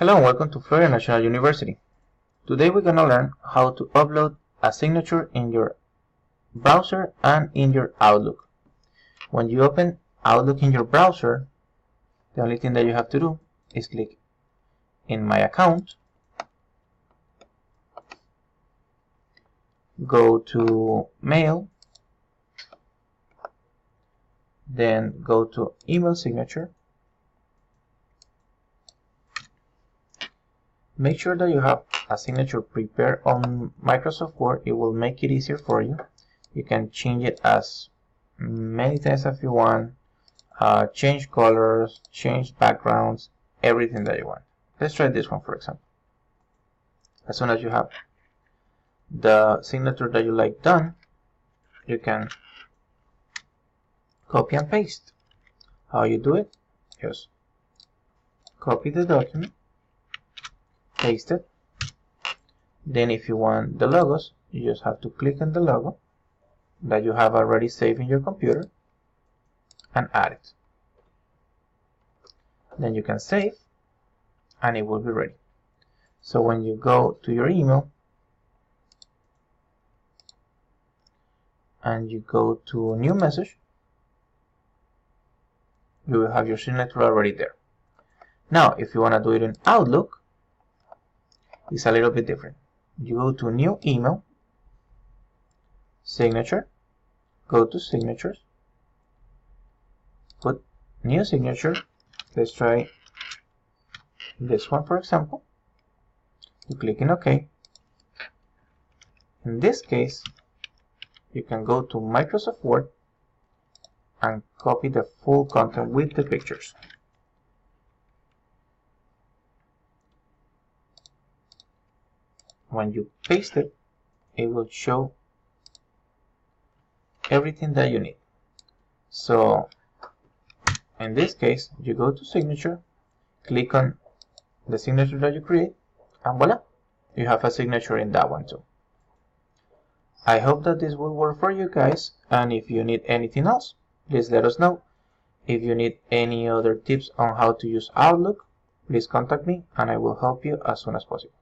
Hello and welcome to Florida National University. Today we're going to learn how to upload a signature in your browser and in your Outlook. When you open Outlook in your browser, the only thing that you have to do is click in My Account, go to Mail, then go to Email Signature. Make sure that you have a signature prepared on Microsoft Word. It will make it easier for you. You can change it as many times as you want, change colors, change backgrounds, everything that you want. Let's try this one, for example. As soon as you have the signature that you like done, you can copy and paste. How you do it? Just copy the document, paste it. Then if you want the logos, you just have to click on the logo that you have already saved in your computer and add it. Then you can save and it will be ready. So when you go to your email and you go to new message, you will have your signature already there. Now if you want to do it in Outlook, it's a little bit different. You go to new email, signature, go to signatures, put new signature. Let's try this one, for example. You click in OK. In this case, you can go to Microsoft Word and copy the full content with the pictures. When you paste it, it will show everything that you need. So in this case, you go to signature, click on the signature that you create, and voila, you have a signature in that one too. I hope that this will work for you guys, and if you need anything else, please let us know. If you need any other tips on how to use Outlook, please contact me and I will help you as soon as possible.